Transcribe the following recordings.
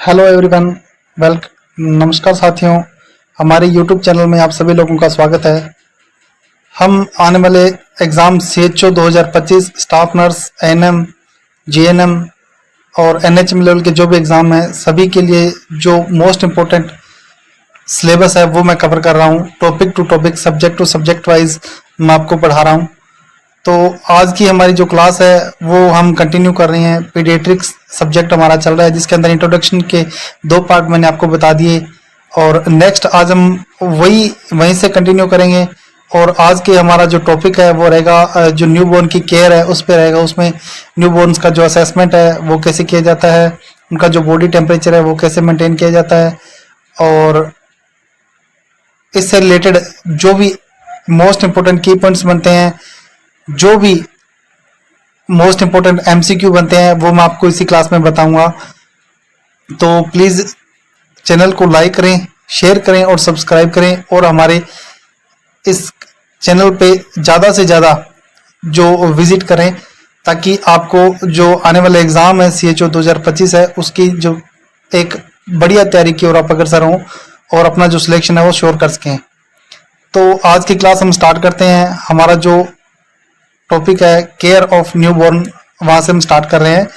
Hello everyone. नमस्कार साथियों, हमारे यूट्यूब चैनल में आप सभी लोगों का स्वागत है। हम आने वाले exam CHO 2025 staff nurse, ANM, GNM और NHM लेवल के जो भी एग्ज़ाम हैं सभी के लिए जो मोस्ट इम्पोर्टेंट सिलेबस है वो मैं कवर कर रहा हूँ। Topic to topic, subject to subject wise मैं आपको पढ़ा रहा हूँ। तो आज की हमारी जो क्लास है वो हम कंटिन्यू कर रहे हैं। पीडियाट्रिक्स सब्जेक्ट हमारा चल रहा है जिसके अंदर इंट्रोडक्शन के 2 पार्ट मैंने आपको बता दिए और नेक्स्ट आज हम वहीं से कंटिन्यू करेंगे। और आज के हमारा जो टॉपिक है वो रहेगा जो न्यूबॉर्न की केयर है उस पे रहेगा। उसमें न्यूबॉर्न्स का जो असेसमेंट है वो कैसे किया जाता है, उनका जो बॉडी टेम्परेचर है वो कैसे मेंटेन किया जाता है और इससे रिलेटेड जो भी मोस्ट इम्पोर्टेंट की पॉइंट्स बनते हैं, जो भी मोस्ट इम्पोर्टेंट MCQ बनते हैं वो मैं आपको इसी क्लास में बताऊंगा। तो प्लीज़ चैनल को लाइक करें, शेयर करें और सब्सक्राइब करें और हमारे इस चैनल पे ज़्यादा से ज़्यादा जो विजिट करें ताकि आपको जो आने वाला एग्ज़ाम है CHO 2025 है उसकी जो एक बढ़िया तैयारी की ओर आप अग्रसर हों और अपना जो सिलेक्शन है वो श्योर कर सकें। तो आज की क्लास हम स्टार्ट करते हैं। हमारा जो टॉपिक है केयर ऑफ न्यूबॉर्न, वहाँ से हम स्टार्ट कर रहे हैं।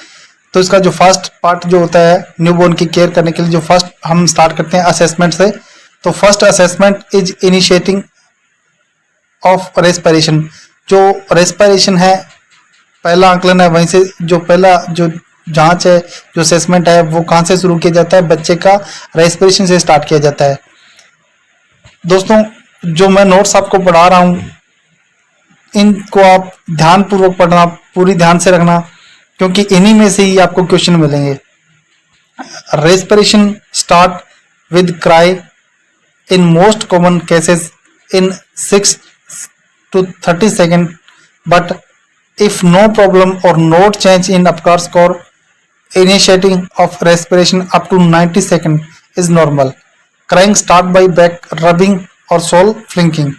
तो इसका जो फर्स्ट पार्ट जो होता है न्यूबॉर्न की केयर करने के लिए जो फर्स्ट हम स्टार्ट करते हैं असेसमेंट से। तो first assessment is initiating of respiration. जो रेस्पिरेशन है पहला आंकलन है, वहीं से जो पहला जो जांच है, जो असेसमेंट है वो कहाँ से शुरू किया जाता है, बच्चे का रेस्पिरेशन से स्टार्ट किया जाता है। दोस्तों जो मैं नोट्स आपको पढ़ा रहा हूँ इनको आप ध्यानपूर्वक पढ़ना, पूरी ध्यान से रखना क्योंकि इन्हीं में से ही आपको क्वेश्चन मिलेंगे। Respiration start with cry in most common cases in 6 to 30 second, but if no problem और not change in Apgar score initiating of respiration up to 90 second is normal. Crying start by back rubbing और sole flicking.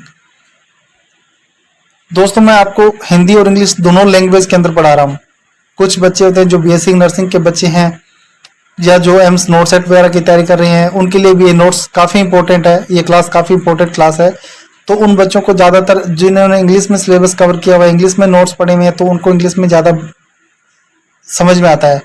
दोस्तों मैं आपको हिंदी और English दोनों language के अंदर पढ़ा रहा हूँ। कुछ बच्चे होते हैं जो BSc नर्सिंग के बच्चे हैं या जो एम्स नोट सेट वगैरह की तैयारी कर रहे हैं, उनके लिए भी ये नोट्स काफ़ी इंपॉर्टेंट है। ये क्लास काफ़ी इंपॉर्टेंट क्लास है। तो उन बच्चों को ज़्यादातर जिन्होंने इंग्लिश में सिलेबस कवर किया हुआ है, इंग्लिश में नोट्स पढ़े हुए हैं, तो उनको इंग्लिश में ज़्यादा समझ में आता है।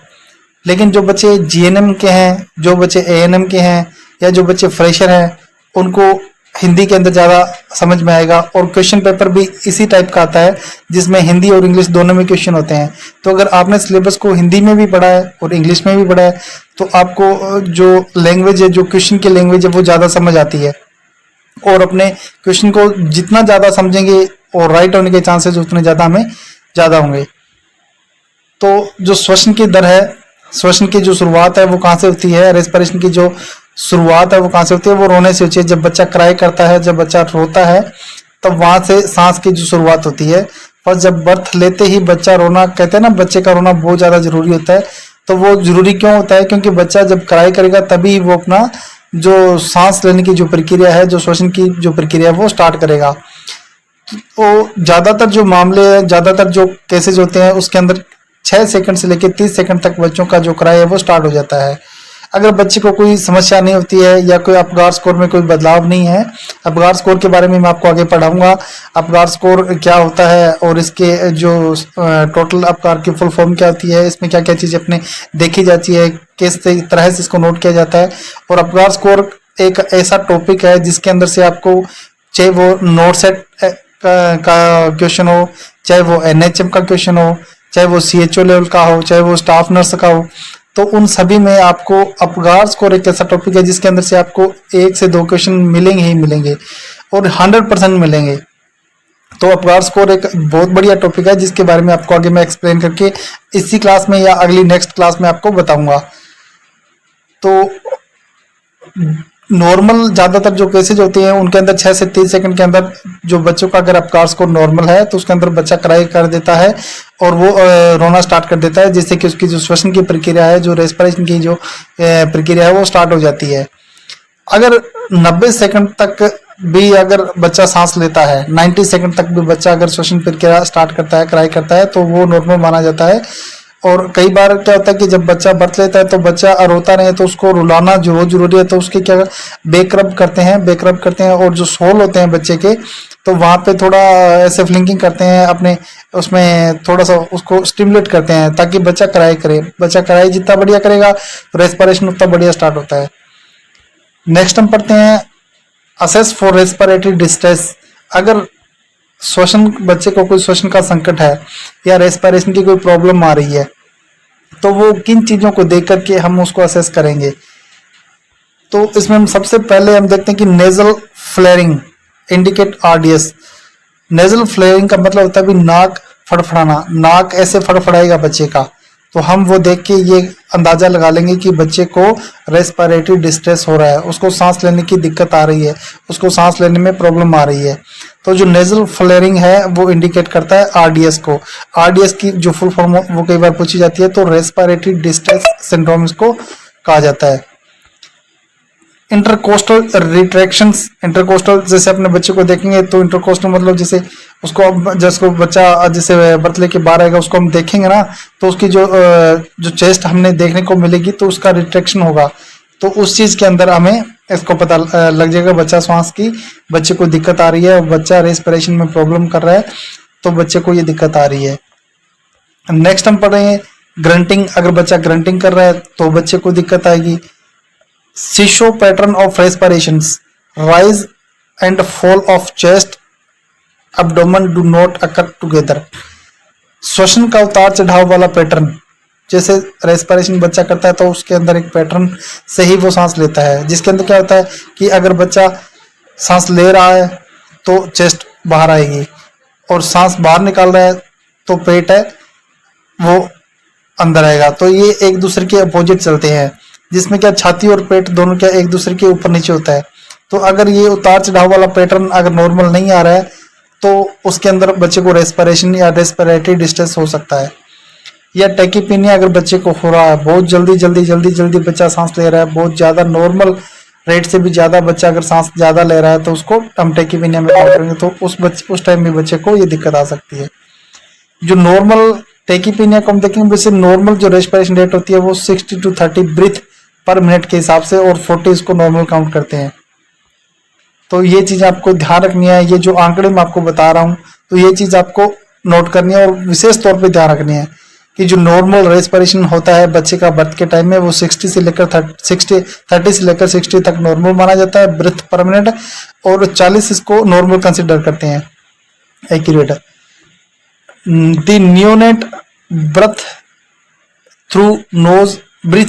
लेकिन जो बच्चे GNM के हैं, जो बच्चे ANM के हैं या जो बच्चे फ्रेशर हैं उनको हिंदी के अंदर ज़्यादा समझ में आएगा। और क्वेश्चन पेपर भी इसी टाइप का आता है जिसमें हिंदी और इंग्लिश दोनों में क्वेश्चन होते हैं। तो अगर आपने सिलेबस को हिंदी में भी पढ़ा है और इंग्लिश में भी पढ़ा है तो आपको जो लैंग्वेज है, जो क्वेश्चन की लैंग्वेज है वो ज़्यादा समझ आती है और अपने क्वेश्चन को जितना ज़्यादा समझेंगे और राइट होने के चांसेस उतने ज़्यादा हमें ज़्यादा होंगे। तो जो श्वसन की दर है, श्वसन की जो शुरुआत है वो कहाँ से होती है, रेस्पिरेशन की जो शुरुआत है वो कहाँ से होती है, वो रोने से होती है। जब बच्चा क्राई करता है, जब बच्चा रोता है तब वहां से सांस की जो शुरुआत होती है। पर जब बर्थ लेते ही बच्चा रोना, कहते हैं ना बच्चे का रोना बहुत ज़्यादा जरूरी होता है। तो वो जरूरी क्यों होता है, क्योंकि बच्चा जब क्राई करेगा तभी वो अपना जो सांस लेने की जो प्रक्रिया है, जो श्वसन की जो प्रक्रिया है वो स्टार्ट करेगा। तो ज़्यादातर जो मामले, ज़्यादातर जो केसेज होते हैं उसके अंदर 6 सेकंड से लेकर 30 सेकंड तक बच्चों का जो क्राई है वो स्टार्ट हो जाता है। अगर बच्चे को कोई समस्या नहीं होती है या कोई अपगार स्कोर में कोई बदलाव नहीं है, अपगार स्कोर के बारे में मैं आपको आगे पढ़ाऊंगा। अपगार स्कोर क्या होता है और इसके जो टोटल अपगार की फुल फॉर्म क्या होती है, इसमें क्या क्या चीज़ें अपने देखी जाती है, किस तरह से इसको नोट किया जाता है। और अपगार स्कोर एक ऐसा टॉपिक है जिसके अंदर से आपको चाहे वो नोट सेट का क्वेश्चन हो, चाहे वो NHM का क्वेश्चन हो, चाहे वो CHO लेवल का हो, चाहे वो स्टाफ नर्स का हो, तो उन सभी में आपको अपगार स्कोर एक ऐसा टॉपिक है जिसके अंदर से आपको 1 से 2 क्वेश्चन मिलेंगे ही मिलेंगे और 100% मिलेंगे। तो अपगार स्कोर एक बहुत बढ़िया टॉपिक है जिसके बारे में आपको आगे मैं एक्सप्लेन करके इसी क्लास में या अगली नेक्स्ट क्लास में आपको बताऊंगा। तो नॉर्मल ज़्यादातर जो केसेज होते हैं उनके अंदर 6 से 30 सेकंड के अंदर जो बच्चों का अगर अपगार स्कोर नॉर्मल है तो उसके अंदर बच्चा क्राई कर देता है और वो रोना स्टार्ट कर देता है, जिससे कि उसकी जो श्वसन की प्रक्रिया है, जो रेस्पिरेशन की जो प्रक्रिया है वो स्टार्ट हो जाती है। अगर 90 सेकंड तक भी अगर बच्चा सांस लेता है, 90 सेकंड तक भी बच्चा अगर श्वसन प्रक्रिया स्टार्ट करता है, क्राई करता है, तो वो नॉर्मल माना जाता है। और कई बार क्या होता है कि जब बच्चा बर्थ लेता है तो बच्चा रोता नहीं है, तो उसको रुलाना जो जरूरी है, तो उसके क्या बेक रब करते हैं, और जो सोल होते हैं बच्चे के, तो वहां पे थोड़ा ऐसे फ्लिंकिंग करते हैं अपने उसमें, थोड़ा सा उसको स्टिमुलेट करते हैं ताकि बच्चा क्राई करे। बच्चा क्राई जितना बढ़िया करेगा तो रेस्पिरेशन उतना बढ़िया स्टार्ट होता है। नेक्स्ट हम पढ़ते हैं असेस फॉर रेस्पिरेटरी डिस्ट्रेस। अगर श्वसन, बच्चे को कोई श्वसन का संकट है या रेस्पिरेशन की कोई प्रॉब्लम आ रही है, तो वो किन चीजों को देख करके हम उसको असेस करेंगे। तो इसमें हम सबसे पहले हम देखते हैं कि nasal flaring indicate RDS. Nasal flaring का मतलब होता है भी नाक फड़फड़ाना, नाक ऐसे फड़फड़ाएगा बच्चे का, तो हम वो देख के ये अंदाजा लगा लेंगे कि बच्चे को रेस्पिरेटरी डिस्ट्रेस हो रहा है, उसको सांस लेने की दिक्कत आ रही है, उसको सांस लेने में प्रॉब्लम आ रही है। तो जो नेजल फ्लेयरिंग है वो इंडिकेट करता है आरडीएस को। आरडीएस की जो फुल फॉर्म वो कई बार पूछी जाती है, तो रेस्पिरेटरी डिस्ट्रेस सिंड्रोम इसको कहा जाता है। इंटरकोस्टल रिट्रैक्शंस, इंटरकोस्टल जैसे अपने बच्चे को देखेंगे तो इंटरकोस्टल मतलब जैसे उसको, अब जिसको बच्चा जैसे बर्थ लेके बाहर आएगा उसको हम देखेंगे ना, तो उसकी जो चेस्ट हमने देखने को मिलेगी तो उसका रिट्रैक्शन होगा, तो उस चीज के अंदर हमें इसको पता लग जाएगा बच्चा श्वास की, बच्चे को दिक्कत आ रही है, बच्चा रेस्पिरेशन में प्रॉब्लम कर रहा है, तो बच्चे को ये दिक्कत आ रही है। नेक्स्ट हम पढ़ रहे हैं ग्रंटिंग। अगर बच्चा ग्रंटिंग कर रहा है तो बच्चे को दिक्कत आएगी। Shisho pattern of respirations, rise and fall of chest, abdomen do not occur together। श्वसन का उतार चढ़ाव वाला पैटर्न, जैसे रेस्पिरेशन बच्चा करता है तो उसके अंदर एक पैटर्न से ही वो सांस लेता है, जिसके अंदर क्या होता है कि अगर बच्चा सांस ले रहा है तो चेस्ट बाहर आएगी, और सांस बाहर निकाल रहा है तो पेट है वो अंदर आएगा। तो ये एक दूसरे के अपोजिट चलते हैं, जिसमें क्या छाती और पेट दोनों क्या एक दूसरे के ऊपर नीचे होता है। तो अगर ये उतार चढ़ाव वाला पैटर्न अगर नॉर्मल नहीं आ रहा है तो उसके अंदर बच्चे को रेस्पिरेशन या रेस्पिरेटरी डिस्ट्रेस हो सकता है। या टैकीपीनिया अगर बच्चे को हो रहा है, बहुत जल्दी बच्चा सांस ले रहा है, बहुत ज्यादा नॉर्मल रेट से भी ज्यादा बच्चा अगर सांस ज्यादा ले रहा है तो उसको हम टैकीपीनिया में काउंट करेंगे, तो उस टाइम में बच्चे को ये दिक्कत आ सकती है। जो नॉर्मल टैकीपीनिया को हम देखेंगे, वैसे नॉर्मल जो रेस्पिरेशन रेट होती है वो 60 to 30 ब्रीथ पर मिनट के हिसाब से, और 40 इसको नॉर्मल काउंट करते हैं। तो ये चीज आपको ध्यान रखनी है, ये जो आंकड़े मैं आपको बता रहा हूं तो ये चीज आपको नोट करनी है, और विशेष तौर पे ध्यान रखनी है कि जो नॉर्मल रेस्पिरेशन होता है बच्चे का बर्थ के टाइम में वो 30 से लेकर 60 तक नॉर्मल माना जाता है ब्रीथ पर मिनट, और 40 इसको नॉर्मल कंसिडर करते हैं, accurate. The neonate breath through nose breathe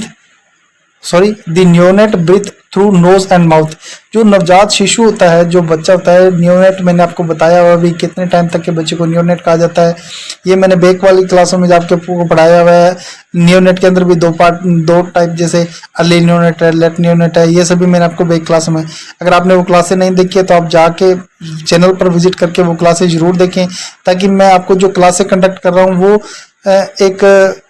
the neonate breathe through nose and mouth. जो नवजात शिशु होता है, जो बच्चा होता है नियोनेट, मैंने आपको बताया हुआ अभी कितने टाइम तक के बच्चे को नियोनेट कहा जाता है, ये मैंने बेक वाली क्लासों में आपको पढ़ाया हुआ है। नियोनेट के अंदर भी दो टाइप, जैसे अर्ली नियोनेट है, लेट नियोनेट है, ये सभी मैंने आपको बेक क्लासों में, अगर आपने वो क्लासें नहीं देखी है तो आप जाके चैनल पर विजिट करके वो क्लासें जरूर देखें, ताकि मैं आपको जो क्लासें कंडक्ट कर रहा हूँ वो एक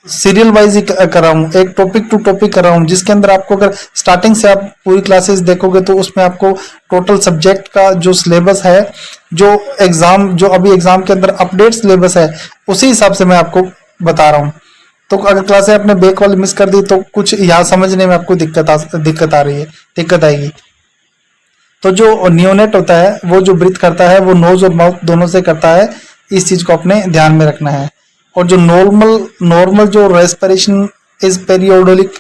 सीरियल वाइज ही कर रहा हूँ, एक टॉपिक टू टॉपिक कर रहा हूँ, जिसके अंदर आपको अगर स्टार्टिंग से आप पूरी क्लासेस देखोगे तो उसमें आपको टोटल सब्जेक्ट का जो सिलेबस है, जो अभी एग्जाम के अंदर अपडेट सिलेबस है, उसी हिसाब से मैं आपको बता रहा हूँ। तो अगर क्लासें आपने बेक वाली मिस कर दी तो कुछ यहाँ समझने में आपको दिक्कत आएगी। तो जो नियोनेट होता है वो जो ब्रीथ करता है वो नोज और माउथ दोनों से करता है, इस चीज को अपने ध्यान में रखना है। और जो नॉर्मल जो respiration is periodic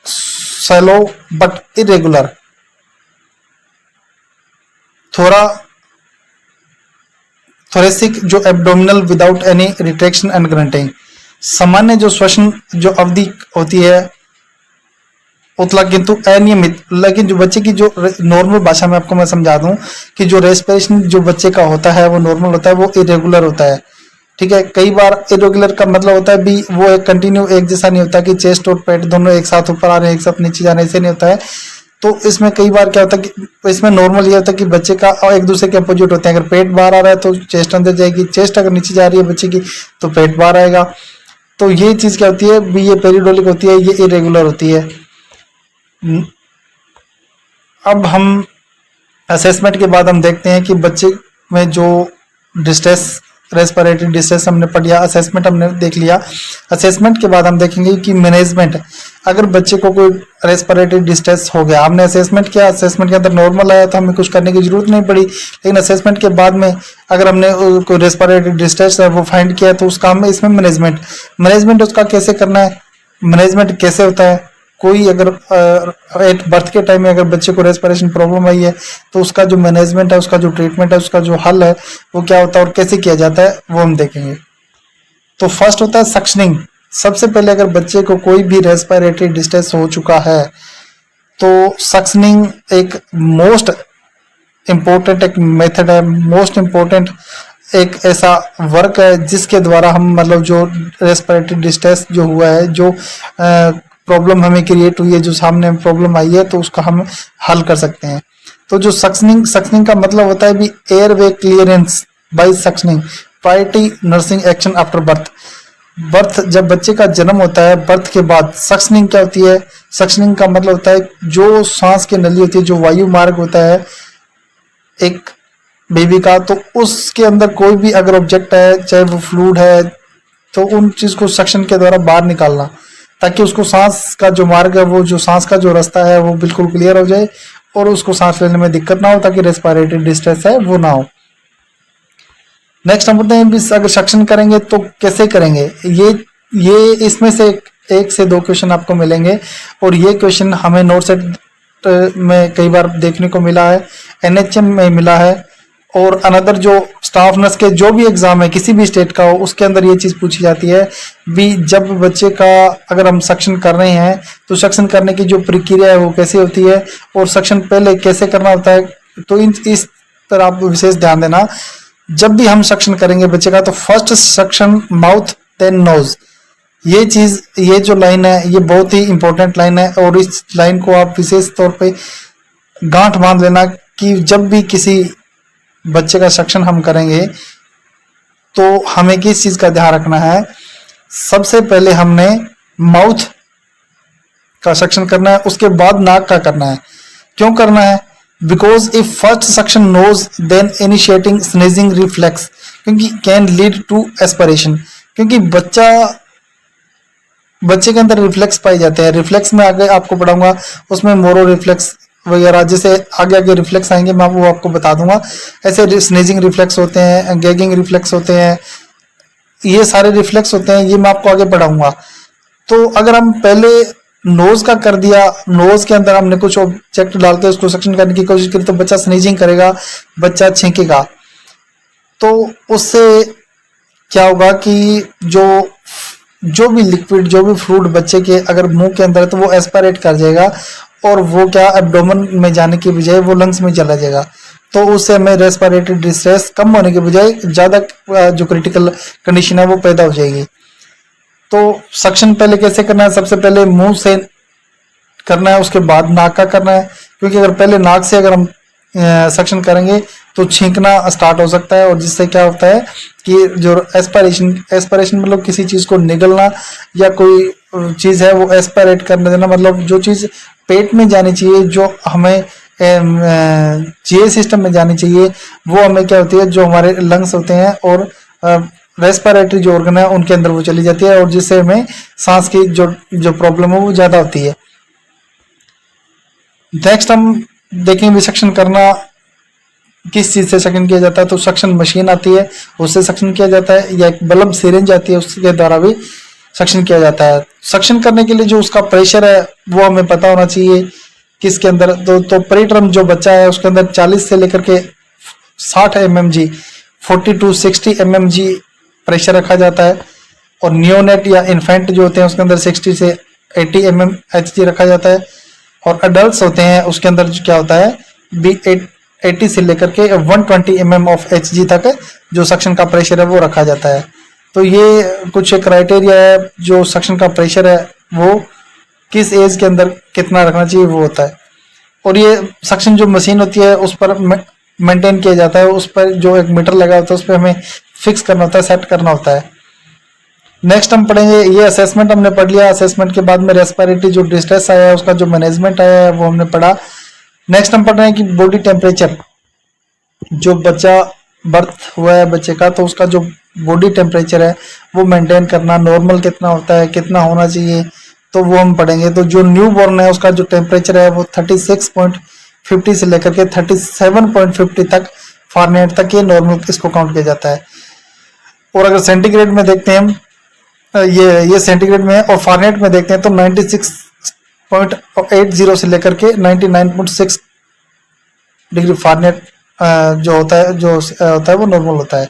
shallow but irregular. Thoracic जो abdominal without any retraction and grunting. सामान्य जो श्वसन जो अवधि होती है उतला किंतु अनियमित, लेकिन जो बच्चे की जो नॉर्मल भाषा में आपको मैं समझा दूं कि जो रेस्पिरेशन जो बच्चे का होता है वो नॉर्मल होता है, वो इरेगुलर होता है। ठीक है, कई बार इरेगुलर का मतलब होता है भी वो एक कंटिन्यू एक जैसा नहीं होता कि चेस्ट और पेट दोनों एक साथ ऊपर आ रहे हैं एक साथ नीचे जा रहे हैं, ऐसे नहीं होता है। तो इसमें कई बार क्या होता है कि इसमें नॉर्मल ये होता है कि बच्चे का और एक दूसरे के अपोजिट होते हैं। अगर पेट बाहर आ रहा है तो चेस्ट अंदर जाएगी, चेस्ट अगर नीचे जा रही है बच्चे की तो पेट बाहर आएगा। तो ये चीज क्या होती है भी, ये पेरिडोलिक होती है, ये इरेगुलर होती है। अब हम असेसमेंट के बाद हम देखते हैं कि बच्चे में जो डिस्ट्रेस रेस्पिरेटरी डिस्ट्रेस हमने पढ़ लिया, असेसमेंट हमने देख लिया। असेसमेंट के बाद हम देखेंगे कि मैनेजमेंट। अगर बच्चे को कोई रेस्पिरेटरी डिस्ट्रेस हो गया, हमने असेसमेंट किया, असेसमेंट के अंदर नॉर्मल आया तो हमें कुछ करने की जरूरत नहीं पड़ी, लेकिन असेसमेंट के बाद में अगर हमने कोई रेस्पिरेटरी डिस्ट्रेस है वो फाइंड किया तो उसका हमें इसमें मैनेजमेंट उसका कैसे करना है, मैनेजमेंट कैसे होता है। कोई अगर एट बर्थ के टाइम में अगर बच्चे को रेस्पिरेशन प्रॉब्लम आई है तो उसका जो मैनेजमेंट है, उसका जो ट्रीटमेंट है, उसका जो हल है वो क्या होता है और कैसे किया जाता है वो हम देखेंगे। तो फर्स्ट होता है सक्शनिंग। सबसे पहले अगर बच्चे को कोई भी रेस्पिरेटरी डिस्ट्रेस हो चुका है तो सक्शनिंग एक मोस्ट इम्पोर्टेंट एक मेथड है, मोस्ट इम्पोर्टेंट एक ऐसा वर्क है जिसके द्वारा हम मतलब जो रेस्पिरेटरी डिस्ट्रेस जो हुआ है, जो प्रॉब्लम हमें क्रिएट हुई है, जो सामने प्रॉब्लम आई है, तो उसका हम हल कर सकते हैं। तो जो सक्शनिंग का मतलब होता है भी airway clearance by suctioning, priority nursing action after birth. जब बच्चे का जन्म होता है, बर्थ के बाद सक्शनिंग क्या होती है, सक्शनिंग का मतलब होता है जो सांस की नली होती है, जो वायु मार्ग होता है एक बेबी का, तो उसके अंदर कोई भी अगर ऑब्जेक्ट है, चाहे वो फ्लूइड है, तो उन चीज को सक्शन के द्वारा बाहर निकालना, ताकि उसको सांस का जो मार्ग है, वो जो सांस का जो रास्ता है वो बिल्कुल क्लियर हो जाए और उसको सांस लेने में दिक्कत ना हो, ताकि रेस्पिरेटरी डिस्ट्रेस है वो ना हो। नेक्स्ट हम बोलते हैं भी अगर सक्शन करेंगे तो कैसे करेंगे। ये इसमें से एक से दो क्वेश्चन आपको मिलेंगे और ये क्वेश्चन हमें नोट सेट में कई बार देखने को मिला है, एनएचएम में मिला है, और अनदर जो स्टाफ नर्स के जो भी एग्जाम है किसी भी स्टेट का हो उसके अंदर ये चीज पूछी जाती है भी जब बच्चे का अगर हम सक्शन कर रहे हैं तो सक्शन करने की जो प्रक्रिया है वो कैसे होती है और सक्शन पहले कैसे करना होता है। तो इस पर आप विशेष ध्यान देना। जब भी हम सक्शन करेंगे बच्चे का तो first suction mouth then nose, ये जो लाइन है ये बहुत ही इंपॉर्टेंट लाइन है और इस लाइन को आप विशेष तौर पे गांठ बांध लेना कि जब भी किसी बच्चे का सक्शन हम करेंगे तो हमें किस चीज का ध्यान रखना है। सबसे पहले हमने माउथ का सक्शन करना है, उसके बाद नाक का करना है। क्यों करना है? Because if first suction nose then initiating sneezing reflex क्योंकि कैन लीड टू एस्पिरेशन, क्योंकि बच्चे के अंदर रिफ्लेक्स पाए जाते हैं। रिफ्लेक्स में आगे आपको पढ़ाऊंगा, उसमें मोरो रिफ्लेक्स वगैरह जैसे आगे रिफ्लेक्स आएंगे मैं वो आपको बता दूंगा। ऐसे स्नीजिंग रिफ्लेक्स होते हैं, गैगिंग रिफ्लेक्स होते हैं, ये सारे रिफ्लेक्स होते हैं, ये मैं आपको आगे पढ़ाऊंगा। तो अगर हम पहले नोज का कर दिया, नोज के अंदर हमने कुछ ऑब्जेक्ट डाल के उसको सक्शन करने की कोशिश करी तो बच्चा स्नीजिंग करेगा, बच्चा छींकेगा। तो उससे क्या होगा कि जो भी लिक्विड, जो भी फ्लूइड बच्चे के अगर मुंह के अंदर है तो वो एस्पिरेट कर जाएगा और वो क्या एब्डोमेन में जाने की बजाय वो लंग्स में चला जाएगा। तो उससे हमें रेस्पिरेटरी डिस्ट्रेस कम होने के बजाय ज्यादा जो क्रिटिकल कंडीशन है वो पैदा हो जाएगी। तो सक्शन पहले कैसे करना है? सबसे पहले मुंह से करना है, उसके बाद नाक का करना है, क्योंकि अगर पहले नाक से अगर हम सक्शन करेंगे तो छींकना स्टार्ट हो सकता है और जिससे क्या होता है कि जो एस्पिरेशन मतलब किसी चीज को निगलना या कोई चीज है वो एस्पिरेट करने देना, मतलब जो चीज पेट में जानी चाहिए, जो हमें जीए सिस्टम में जानी चाहिए, वो हमें क्या होती है जो हमारे लंग्स होते हैं और रेस्पिरेटरी जो ऑर्गन है उनके अंदर वो चली जाती है और जिससे हमें सांस की जो प्रॉब्लम है वो ज्यादा होती है। नेक्स्ट हम देखेंगे भी सक्शन करना किस चीज से सक्शन किया जाता है। तो सक्शन मशीन आती है उससे सक्शन किया जाता है, या एक बल्ब सिरिंज आती है उसके द्वारा भी सक्शन किया जाता है। सक्शन करने के लिए जो उसका प्रेशर है वो हमें पता होना चाहिए किसके अंदर। तो प्रीटर्म जो बच्चा है उसके अंदर 40 से लेकर के 60 mmg 40 to 60 mmg प्रेशर रखा जाता है और नियोनेट या इन्फेंट जो होते हैं उसके अंदर 60 से 80 mmHg रखा जाता है और अडल्ट होते हैं उसके अंदर क्या होता है भी 80 से लेकर के 120 mm of Hg तक जो सक्शन का प्रेशर है वो रखा जाता है। तो ये कुछ क्राइटेरिया है जो सक्शन का प्रेशर है वो किस एज के अंदर कितना रखना चाहिए वो होता है। और ये सक्शन जो मशीन होती है उस पर मेंटेन किया जाता है, उस पर जो एक मीटर लगा होता है उस पर हमें फिक्स करना होता है, सेट करना होता है। नेक्स्ट हम पढ़ेंगे, ये असेसमेंट हमने पढ़ लिया। असेसमेंट के बाद में रेस्पिरेटरी जो डिस्ट्रेस आया है उसका जो मैनेजमेंट आया है वो हमने पढ़ा। नेक्स्ट हम पढ़ रहे हैं कि बॉडी टेम्परेचर, जो बच्चा बर्थ हुआ है बच्चे का तो उसका जो बॉडी टेम्परेचर है वो मेंटेन करना, नॉर्मल कितना होता है, कितना होना चाहिए, तो वो हम पढ़ेंगे। तो जो न्यू बॉर्न है उसका जो टेम्परेचर है वो 36.50 से लेकर के 37.50 तक फ़ारेनहाइट तक ये नॉर्मल इसको काउंट किया जाता है। और अगर सेंटीग्रेड में देखते हैं हम, ये सेंटीग्रेड में है, और फ़ारेनहाइट में देखते हैं तो 96.80 से लेकर के 99.6 डिग्री फ़ारेनहाइट जो होता है वो नॉर्मल होता है।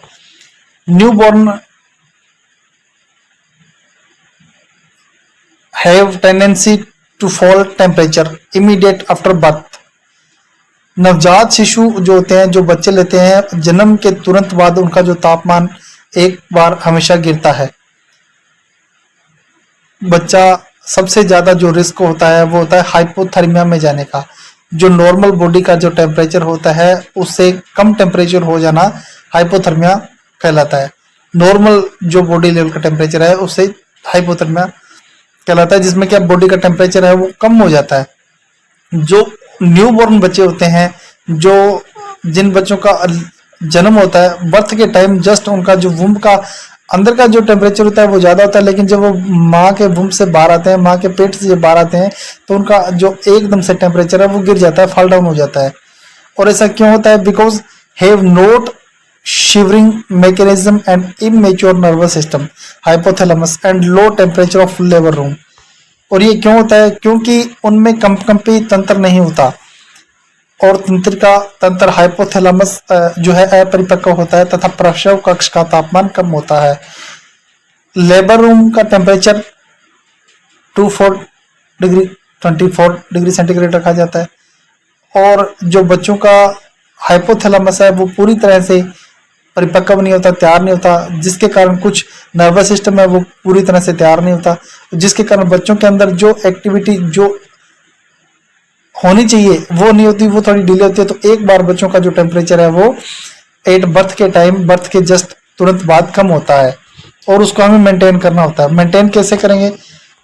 New born have tendency to fall temperature immediate after birth. नवजात शिशु जो होते हैं, जो बच्चे लेते हैं, जन्म के तुरंत बाद उनका जो तापमान एक बार हमेशा गिरता है। बच्चा सबसे ज्यादा जो रिस्क होता है वो होता है हाइपोथर्मिया में जाने का। जो नॉर्मल बॉडी का जो टेम्परेचर होता है उससे कम टेम्परेचर हो जाना हाइपोथर्मिया कहलाता है। नॉर्मल जो बॉडी लेवल का टेम्परेचर है उससे हाइपोथर्मिया कहलाता है, जिसमें क्या बॉडी का टेम्परेचर है वो कम हो जाता है। जो न्यूबॉर्न बच्चे होते हैं, जो जिन बच्चों का जन्म होता है बर्थ के टाइम, जस्ट उनका जो वुम्ब का अंदर का जो टेम्परेचर होता है वो ज़्यादा होता है, लेकिन जब वो माँ के वुम्ब से बाहर आते हैं, माँ के पेट से जब बाहर आते हैं, तो उनका जो एकदम से टेम्परेचर है वो गिर जाता है, फॉल डाउन हो जाता है। और ऐसा क्यों होता है? Because have note shivering mechanism and immature nervous system, hypothalamus and low temperature of labour room. और ये क्यों होता है? क्योंकि उनमें कंपी तंत्र नहीं होता, और तंत्र हाइपोथैलेमस जो है अपरिपक्व होता है, तथा प्रसव कक्ष का तापमान कम होता है। लेबर रूम का टेम्परेचर 24 डिग्री सेंटीग्रेड रखा जाता है। और जो बच्चों का हाइपोथैलेमस है वो पूरी तरह से परिपक्व नहीं होता, तैयार नहीं होता, जिसके कारण कुछ नर्वस सिस्टम है वो पूरी तरह से तैयार नहीं होता, जिसके कारण बच्चों के अंदर जो एक्टिविटी जो होनी चाहिए वो नहीं होती, वो थोड़ी डिले होती है। तो एक बार बच्चों का जो टेम्परेचर है वो एट बर्थ के टाइम, बर्थ के जस्ट तुरंत बाद कम होता है, और उसको हमें मेंटेन करना होता है। मेंटेन कैसे करेंगे?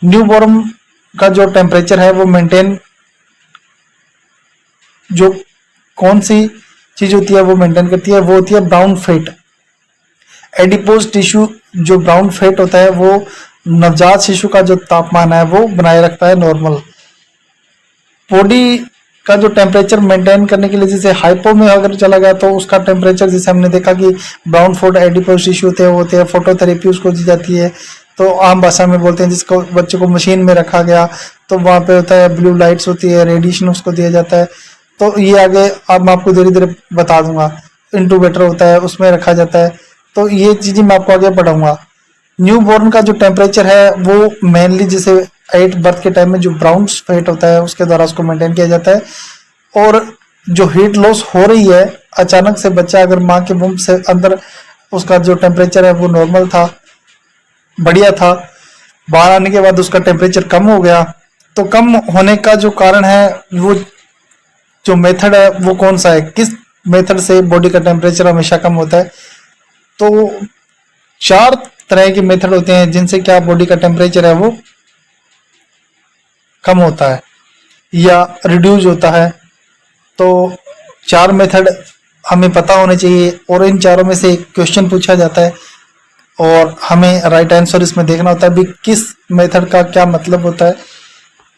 न्यू बॉर्न का जो टेम्परेचर है वो मेंटेन, जो कौन सी चीज होती है वो मेंटेन करती है, वो होती है ब्राउन फैट। एडिपोज टिश्यू, जो ब्राउन फैट होता है वो नवजात शिशु का जो तापमान है वो बनाए रखता है नॉर्मल। बॉडी का जो टेम्परेचर मेंटेन करने के लिए, जैसे हाइपो में अगर चला गया तो उसका टेम्परेचर, जैसे हमने देखा कि ब्राउन फैट एडिपोज टिश्यू होते हैं, फोटोथेरेपी उसको दी जाती है, तो आम भाषा में बोलते हैं, जिसको बच्चे को मशीन में रखा गया तो वहाँ पे होता है ब्लू लाइट्स होती है, रेडिएशन उसको दिया जाता है। तो ये आगे अब मैं आपको धीरे धीरे बता दूंगा। इंटूबेटर होता है, उसमें रखा जाता है, तो ये चीजें मैं आपको आगे पढ़ाऊंगा। न्यू बॉर्न का जो टेम्परेचर है वो मेनली जैसे 8 बर्थ के टाइम में जो ब्राउन फैट होता है उसके द्वारा उसको मेंटेन किया जाता है। और जो हीट लॉस हो रही है अचानक से, बच्चा अगर माँ के वुम्ब से अंदर उसका जो टेम्परेचर है वो नॉर्मल था, बढ़िया था, बाहर आने के बाद उसका टेम्परेचर कम हो गया, तो कम होने का जो कारण है, वो जो मेथड है वो कौन सा है, किस मेथड से बॉडी का टेम्परेचर हमेशा कम होता है? तो 4 तरह के मेथड होते हैं जिनसे क्या बॉडी का टेम्परेचर है वो कम होता है या रिड्यूस होता है। तो 4 मेथड हमें पता होने चाहिए, और इन चारों में से एक क्वेश्चन पूछा जाता है और हमें राइट आंसर इसमें देखना होता है भी किस मेथड का क्या मतलब होता है।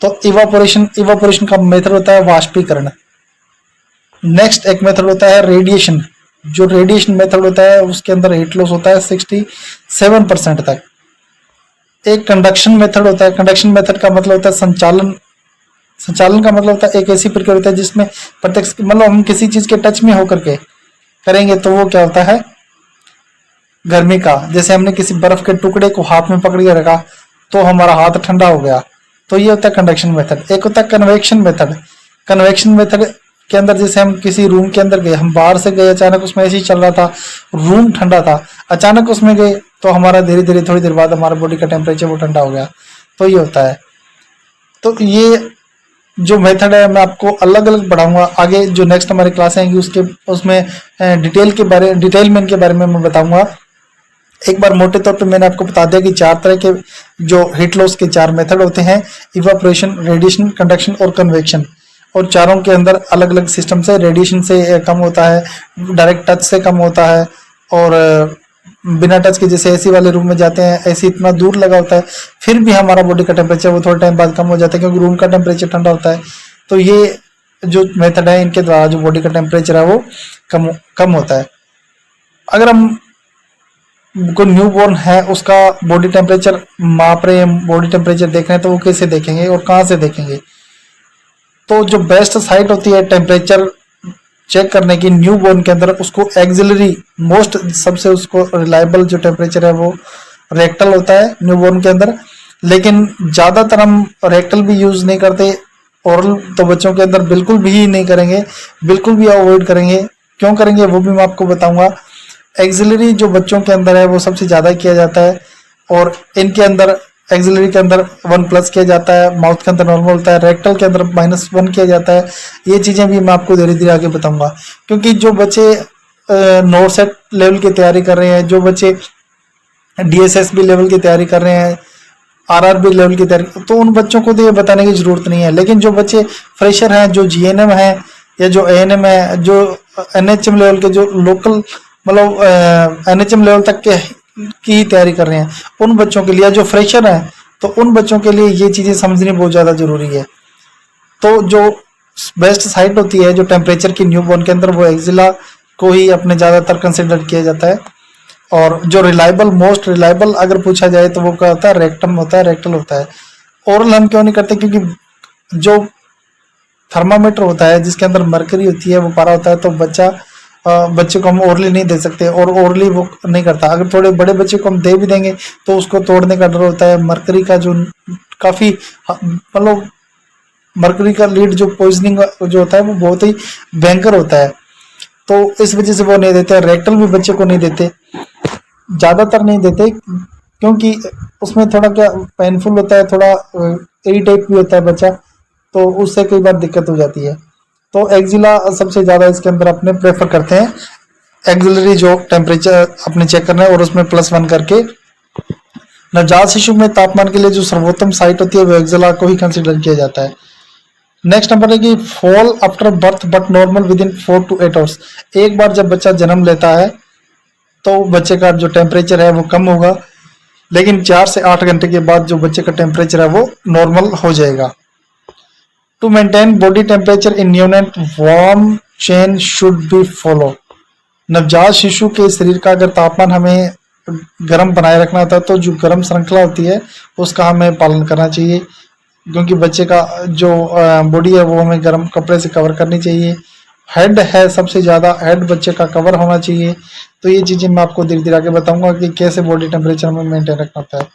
तो इवापोरेशन का मेथड होता है वाष्पीकरण। नेक्स्ट एक मेथड होता है रेडिएशन। जो रेडिएशन मेथड होता है उसके अंदर हीट लॉस होता है 67% तक। एक कंडक्शन मेथड होता है। कंडक्शन मेथड का मतलब होता है संचालन का मतलब होता है एक ऐसी प्रक्रिया होता है जिसमें प्रत्यक्ष, मतलब हम किसी चीज के टच में होकर के करेंगे तो वो क्या होता है, गर्मी का। जैसे हमने किसी बर्फ के टुकड़े को हाथ में पकड़ के रखा तो हमारा हाथ ठंडा हो गया, तो ये होता है कंडक्शन मेथड। एक होता है कन्वेक्शन मेथड। कन्वेक्शन मेथड के अंदर जैसे हम किसी रूम के अंदर गए, हम बाहर से गए, अचानक उसमें ऐसे ही चल रहा था, रूम ठंडा था, अचानक उसमें गए तो हमारा धीरे धीरे थोड़ी देर बाद हमारा बॉडी का टेम्परेचर वो ठंडा हो गया, तो ये होता है। तो ये जो मेथड है मैं आपको अलग अलग पढ़ाऊंगा आगे, जो नेक्स्ट हमारी क्लास आएंगी उसमें डिटेल में इनके बारे में मैं बताऊंगा। एक बार मोटे तौर पे मैंने आपको बता दिया कि 4 तरह के जो हीट लॉस के 4 मेथड होते हैं, इवापोरेशन, रेडिएशन, कंडक्शन और कन्वेक्शन। और चारों के अंदर अलग अलग सिस्टम से, रेडिएशन से कम होता है, डायरेक्ट टच से कम होता है, और बिना टच के जैसे एसी वाले रूम में जाते हैं, एसी इतना दूर लगा होता है, फिर भी हमारा बॉडी का टेम्परेचर वो थोड़े टाइम बाद कम हो जाता है क्योंकि रूम का टेम्परेचर ठंडा होता है। तो ये जो मेथड है इनके द्वारा जो बॉडी का टेम्परेचर है वो कम होता है। अगर हम को न्यू बॉर्न है उसका बॉडी टेम्परेचर माप रहे हैं, बॉडी टेम्परेचर देख रहे हैं, तो वो कैसे देखेंगे और कहाँ से देखेंगे? तो जो बेस्ट साइट होती है टेम्परेचर चेक करने की न्यू बॉर्न के अंदर, उसको एक्सिलरी मोस्ट सबसे उसको रिलायबल जो टेम्परेचर है वो रेक्टल होता है न्यू बॉर्न के अंदर। लेकिन ज़्यादातर हम रेक्टल भी यूज़ नहीं करते, ओरल तो बच्चों के अंदर बिल्कुल भी नहीं करेंगे, बिल्कुल भी अवॉइड करेंगे। क्यों करेंगे वो भी मैं आपको बताऊंगा। एक्सिलरी जो बच्चों के अंदर है वो सबसे ज़्यादा किया जाता है, और इनके अंदर एक्सिलरी के अंदर 1+ किया जाता है, माउथ के अंदर नॉर्मल होता है, रेक्टल के अंदर -1 किया जाता है। ये चीज़ें भी मैं आपको धीरे धीरे आगे बताऊंगा, क्योंकि जो बच्चे नॉर्थ सेट लेवल की तैयारी कर रहे हैं, जो बच्चे DSSB लेवल की तैयारी कर रहे हैं, RRB लेवल की तैयारी, तो उन बच्चों को तो ये बताने की ज़रूरत नहीं है। लेकिन जो बच्चे फ्रेशर हैं, जो GNM है या जो ANM है, जो NHM लेवल के, जो लोकल मतलब NHM लेवल तक के की तैयारी कर रहे हैं, उन बच्चों के लिए, जो फ्रेशर हैं, तो उन बच्चों के लिए ये चीज़ें समझनी बहुत ज़्यादा ज़रूरी है। तो जो बेस्ट साइट होती है जो टेम्परेचर की न्यूबॉर्न के अंदर, वो एक्जिला को ही अपने ज़्यादातर कंसिडर किया जाता है। और जो रिलायबल, मोस्ट रिलायबल अगर पूछा जाए तो वो क्या होता है? रेक्टम होता है, रेक्टल होता है। ओरल हम क्यों नहीं करते? क्योंकि जो थर्मामीटर होता है जिसके अंदर मरकरी होती है वो पारा होता है, तो बच्चे को हम ओरली नहीं दे सकते, और ओरली वो नहीं करता। अगर थोड़े बड़े बच्चे को हम दे भी देंगे तो उसको तोड़ने का डर होता है। मरकरी का जो काफ़ी मतलब मरकरी का लीड जो पॉइजनिंग जो होता है वो बहुत ही भयंकर होता है, तो इस वजह से वो नहीं देते। रेक्टल भी बच्चे को नहीं देते, ज़्यादातर नहीं देते, क्योंकि उसमें थोड़ा क्या पेनफुल होता है, थोड़ा इरिटेट भी होता है बच्चा, तो उससे कई बार दिक्कत हो जाती है। तो एक्जिला सबसे ज़्यादा इसके अंदर अपने प्रेफर करते हैं। एक्सिलरी जो टेम्परेचर अपने चेक करना है और उसमें +1 करके। नवजात शिशु में तापमान के लिए जो सर्वोत्तम साइट होती है वो एक्जिला को ही कंसिडर किया जाता है। नेक्स्ट नंबर है कि fall after birth but normal with in 4 to 8 hours. एक बार जब बच्चा जन्म लेता है तो बच्चे का जो टेम्परेचर है वो कम होगा, लेकिन 4 से 8 घंटे के बाद जो बच्चे का टेम्परेचर है वो नॉर्मल हो जाएगा। To maintain body temperature in neonate warm chain should be follow. नवजात शिशु के शरीर का अगर तापमान हमें गर्म बनाए रखना होता है तो जो गर्म श्रृंखला होती है उसका हमें पालन करना चाहिए, क्योंकि बच्चे का जो बॉडी है वो हमें गर्म कपड़े से कवर करनी चाहिए। हेड है, सबसे ज़्यादा हेड बच्चे का कवर होना चाहिए। तो ये चीज़ें मैं आपको धीरे धीरे आगे बताऊंगा कि कैसे बॉडी टेम्परेचर हमें मेंटेन रखना होता है।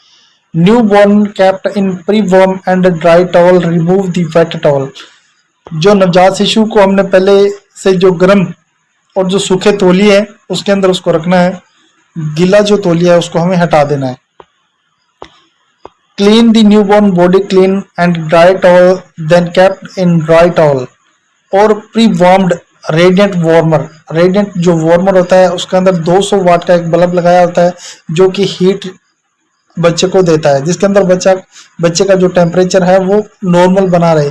New born kept in pre warm and dry towel, remove the wet towel. जो नवजात शिशु को हमने पहले से जो गर्म और जो सूखे तौलिए है उसके अंदर उसको रखना है, गीला जो तौलिया है उसको हमें हटा देना है। Clean the newborn body clean and dry towel then kept in dry towel और pre warmed radiant warmer. Radiant जो वार्मर होता है उसके अंदर 200 वाट का एक बल्ब लगाया होता है जो कि हीट बच्चे को देता है, जिसके अंदर बच्चे का जो टेम्परेचर है वो नॉर्मल बना रहे,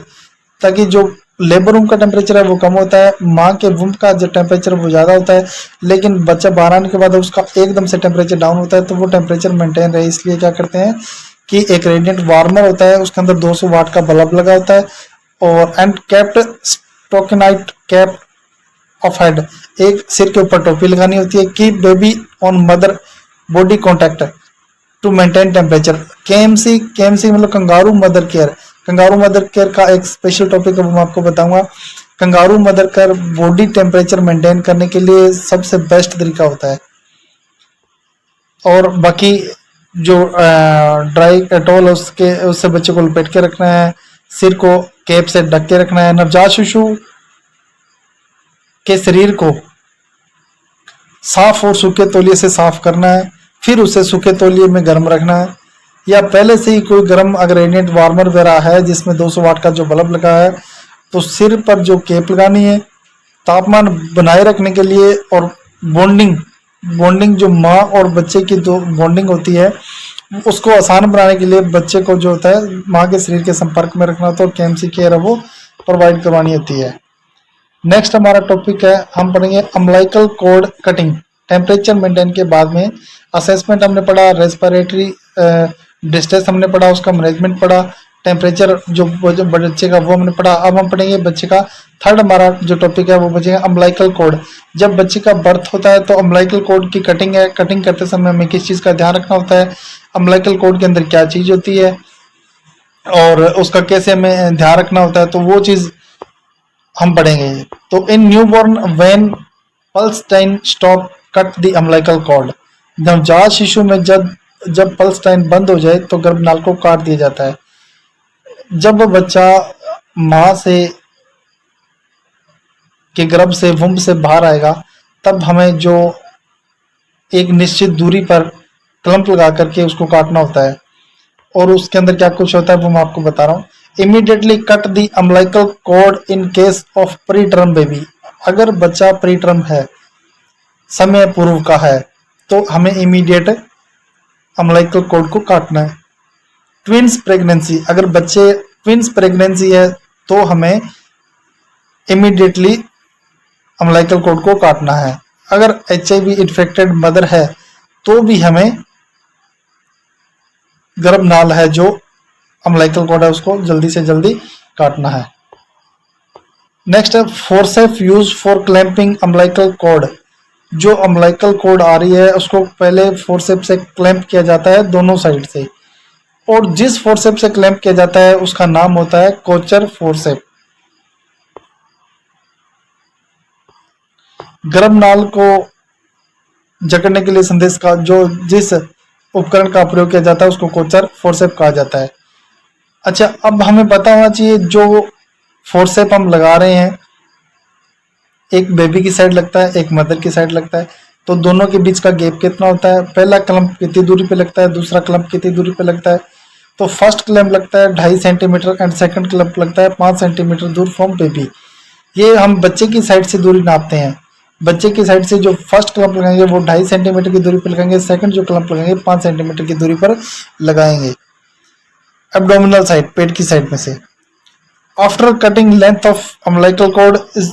ताकि जो लेबर रूम का टेम्परेचर है वो कम होता है, माँ के वुम्ब का जो टेम्परेचर वो ज़्यादा होता है, लेकिन बच्चा बाहर आने के बाद उसका एकदम से टेम्परेचर डाउन होता है, तो वो टेम्परेचर मेंटेन रहे इसलिए क्या करते हैं कि एक रेडिएंट वार्मर होता है उसके अंदर 200 वाट का बल्ब लगा होता है। और and kept stockinette cap of head, एक सिर के ऊपर टोपी लगानी होती है। Keep baby on mother body contact to maintain temperature. KMC मतलब kangaroo mother care. Kangaroo mother care का एक स्पेशल टॉपिक है वो मैं आपको बताऊंगा। Kangaroo mother care body temperature maintain करने के लिए सबसे बेस्ट तरीका होता है। और बाकी जो ड्राई टॉवल उससे बच्चे को लपेट के रखना है, सिर को कैप से ढक के रखना है। नवजात शिशु के शरीर को साफ और सूखे तौलिए से साफ करना है, फिर उसे सूखे तौलिए में गर्म रखना है, या पहले से ही कोई गर्म अगर रेडिएंट वार्मर वगैरह है जिसमें 200 वाट का जो बल्ब लगा है तो सिर पर जो केप लगानी है तापमान बनाए रखने के लिए। और बॉन्डिंग जो माँ और बच्चे की जो बॉन्डिंग होती है उसको आसान बनाने के लिए बच्चे को जो होता है माँ के शरीर के संपर्क में रखना होता है, और KMC केयर है वो प्रोवाइड करवानी होती है। नेक्स्ट हमारा टॉपिक है, हम पढ़ेंगे umbilical cord cutting temperature maintain के बाद में असेसमेंट हमने पढ़ा, रेस्पिरेटरी डिस्ट्रेस हमने पढ़ा, उसका मैनेजमेंट पढ़ा, टेम्परेचर जो बच्चे का वो हमने पढ़ा। अब हम पढ़ेंगे बच्चे का थर्ड हमारा जो टॉपिक है वो बचेगा अम्बिलिकल कॉर्ड। जब बच्चे का बर्थ होता है तो अम्बिलिकल कॉर्ड की कटिंग है, कटिंग करते समय हमें किस चीज़ का ध्यान रखना होता है, अम्बिलिकल कॉर्ड के अंदर क्या चीज़ होती है और उसका कैसे हमें ध्यान रखना होता है, तो वो चीज़ हम पढ़ेंगे। तो in newborn when pulse time stop cut the umbilical cord, नवजात शिशु में जब पल्स टाइम बंद हो जाए तो गर्भनाल को काट दिया जाता है। जब बच्चा माँ से के गर्भ से वुम्ब से बाहर आएगा तब हमें जो एक निश्चित दूरी पर क्लम्प लगा करके उसको काटना होता है। और उसके अंदर क्या कुछ होता है वो मैं आपको बता रहा हूँ। Immediately cut the umbilical cord in case of pre term baby, अगर बच्चा प्री टर्म है, समय पूर्व का है, तो हमें इमीडिएट अम्बिलिकल कॉर्ड को काटना है। ट्विंस प्रेगनेंसी, अगर बच्चे ट्विंस प्रेगनेंसी है तो हमें इमीडिएटली अम्बिलिकल कॉर्ड को काटना है। अगर HIV इन्फेक्टेड मदर है तो भी हमें गर्भनाल है जो अम्बिलिकल कॉर्ड है उसको जल्दी से जल्दी काटना है। नेक्स्ट है forcep use for clamping umbilical cord. जो अम्बिलिकल कॉर्ड आ रही है उसको पहले फोर्सेप से क्लैंप किया जाता है दोनों साइड से, और जिस फोर्सेप से क्लैंप किया जाता है उसका नाम होता है कोचर फोर्सेप। गर्भनाल को जकड़ने के लिए संदेश का जो जिस उपकरण का प्रयोग किया जाता है उसको कोचर फोर्सेप कहा जाता है। अच्छा, अब हमें पता होना चाहिए जो फोर्सेप हम लगा रहे हैं एक बेबी की साइड लगता है, एक मदर की साइड लगता है, तो दोनों के बीच का गैप कितना होता है, पहला क्लम्प कितनी दूरी पे लगता है, दूसरा क्लम्प कितनी दूरी पे लगता है। तो फर्स्ट क्लम्प लगता है 2.5 सेंटीमीटर एंड सेकंड क्लम्प लगता है 5 सेंटीमीटर दूर फ्रॉम बेबी। ये हम बच्चे की साइड से दूरी नापते हैं। बच्चे की साइड से जो फर्स्ट क्लम्प लगाएंगे वो 2.5 सेंटीमीटर की दूरी पर लगाएंगे, सेकंड जो क्लम्प लगाएंगे 5 सेंटीमीटर की दूरी पर लगाएंगे एब्डोमिनल साइड, पेट की साइड में से। After cutting length of umbilical cord is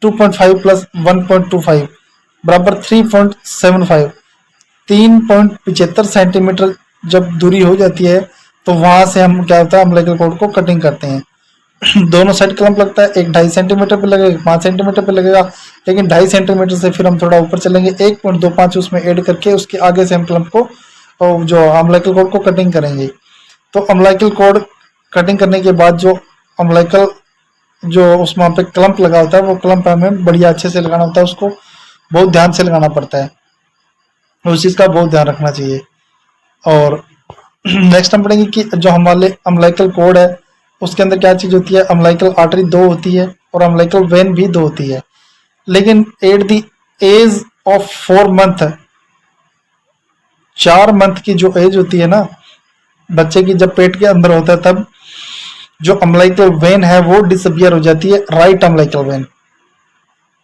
2.5 plus 1.25 बराबर 3.75, 3.75 सेंटीमीटर जब दूरी हो जाती है तो वहां से हम क्या होता है अम्बिलिकल कॉर्ड को कटिंग करते हैं। दोनों साइड क्लम्प लगता है, एक 2.5 सेंटीमीटर पे लगेगा, 5 सेंटीमीटर पे लगेगा, लेकिन 2.5 सेंटीमीटर से फिर हम थोड़ा ऊपर चलेंगे, 1.25 उसमें ऐड करके उसके आगे से हम क्लम्प को जो अम्बिलिकल कॉर्ड को कटिंग करेंगे। तो अम्बिलिकल कॉर्ड कटिंग करने के बाद जो अम्बिलिकल जो उस वहाँ पे क्लम्प लगा होता है वो क्लम्प हमें बढ़िया अच्छे से लगाना होता है, उसको बहुत ध्यान से लगाना पड़ता है, उस चीज़ का बहुत ध्यान रखना चाहिए। और नेक्स्ट हम पढ़ेंगे कि जो हमारे अम्बिलिकल कॉर्ड है उसके अंदर क्या चीज़ होती है, अम्बिलिकल आर्टरी 2 होती है और अम्बिलिकल वेन भी 2 होती है। लेकिन at the age of 4 month, 4 month की जो एज होती है ना बच्चे की, जब पेट के अंदर होता है तब जो अम्बिलिकल वेन है वो डिसअपियर हो जाती है, राइट अम्बिलिकल वेन।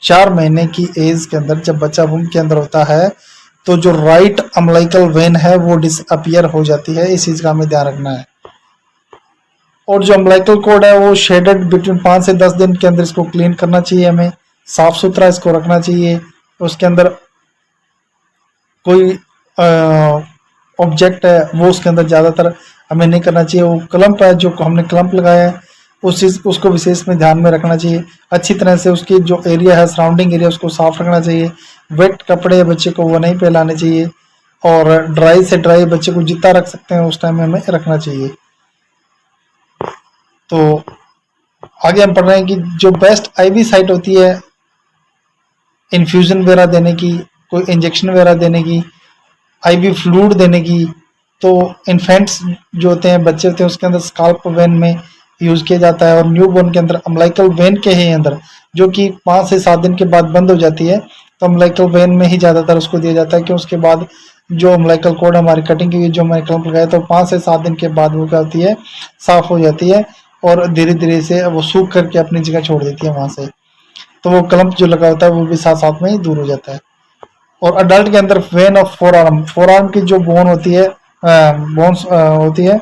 4 महीने की एज के अंदर जब बच्चा वुम्ब के अंदर होता है तो जो राइट अम्बिलिकल वेन है वो डिसअपियर हो जाती है, इस चीज का हमें ध्यान रखना है। और जो अम्बिलिकल कॉर्ड है वो शेडेड बिटवीन 5 से 10 दिन के अंदर इसको क्लीन करना चाहिए, हमें साफ सुथरा इसको रखना चाहिए। उसके अंदर कोई ऑब्जेक्ट है वो उसके अंदर ज़्यादातर हमें नहीं करना चाहिए। वो क्लम्प है जो हमने क्लम्प लगाया है उस चीज़ उसको विशेष में ध्यान में रखना चाहिए। अच्छी तरह से उसकी जो एरिया है सराउंडिंग एरिया उसको साफ रखना चाहिए। वेट कपड़े बच्चे को वो नहीं फैलाने चाहिए और ड्राई से ड्राई बच्चे को जितना रख सकते हैं उस टाइम में हमें रखना चाहिए। तो आगे हम पढ़ रहे हैं कि जो बेस्ट आईवी साइट होती है इन्फ्यूजन वगैरह देने की, कोई इंजेक्शन वगैरह देने की, आईवी फ्लूइड देने की, तो इन्फेंट्स जो होते हैं बच्चे होते हैं उसके अंदर स्काल्प वेन में यूज़ किया जाता है। और न्यूबॉर्न के अंदर अम्बिलिकल वेन के ही अंदर जो कि 5 से 7 दिन के बाद बंद हो जाती है तो अम्बिलिकल वेन में ही ज़्यादातर उसको दिया जाता है कि उसके बाद जो अम्बिलिकल कॉर्ड हमारी कटिंग की जो हमारे क्लम्प लगाया तो 5 से 7 दिन के बाद वो क्या होती है साफ़ हो जाती है और धीरे धीरे से वो सूख करके अपनी जगह छोड़ देती है वहाँ से। तो वो क्लम्प जो लगा होता है वो भी साथ साथ में ही दूर हो जाता है। और अडल्ट के अंदर वेन ऑफ फोर आर्म की जो बोन होती है बोन्स होती है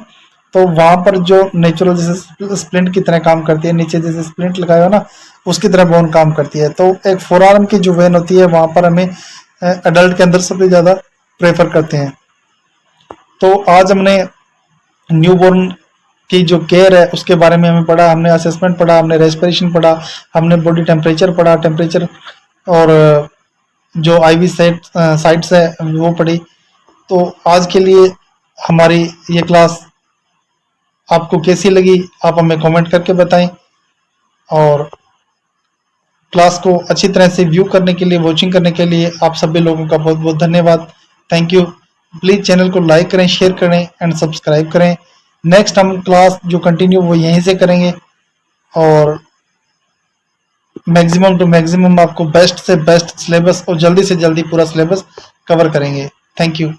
तो वहां पर जो नेचुरल जैसे स्प्लिंट की तरह काम करती है, नीचे जैसे स्प्लिंट लगाया हो ना उसकी तरह बोन काम करती है। तो एक फोर आर्म की जो वेन होती है वहां पर हमें एडल्ट के अंदर सबसे ज़्यादा प्रेफर करते हैं। तो आज हमने न्यूबॉर्न की जो केयर है उसके बारे में हमें पढ़ा, हमने असेसमेंट पढ़ा, हमने रेस्पिरेशन पढ़ा, हमने बॉडी टेम्परेचर पढ़ा, टेम्परेचर और जो आईवी साइट्स है वो पढ़ी। तो आज के लिए हमारी ये क्लास आपको कैसी लगी आप हमें कमेंट करके बताएं, और क्लास को अच्छी तरह से व्यू करने के लिए, वॉचिंग करने के लिए आप सभी लोगों का बहुत बहुत धन्यवाद। Thank you. प्लीज़ चैनल को लाइक करें, शेयर करें एंड सब्सक्राइब करें। नेक्स्ट हम क्लास जो कंटिन्यू वो यहीं से करेंगे और मैक्सिमम टू मैक्सिमम आपको बेस्ट से बेस्ट सिलेबस और जल्दी से जल्दी पूरा सिलेबस कवर करेंगे। Thank you.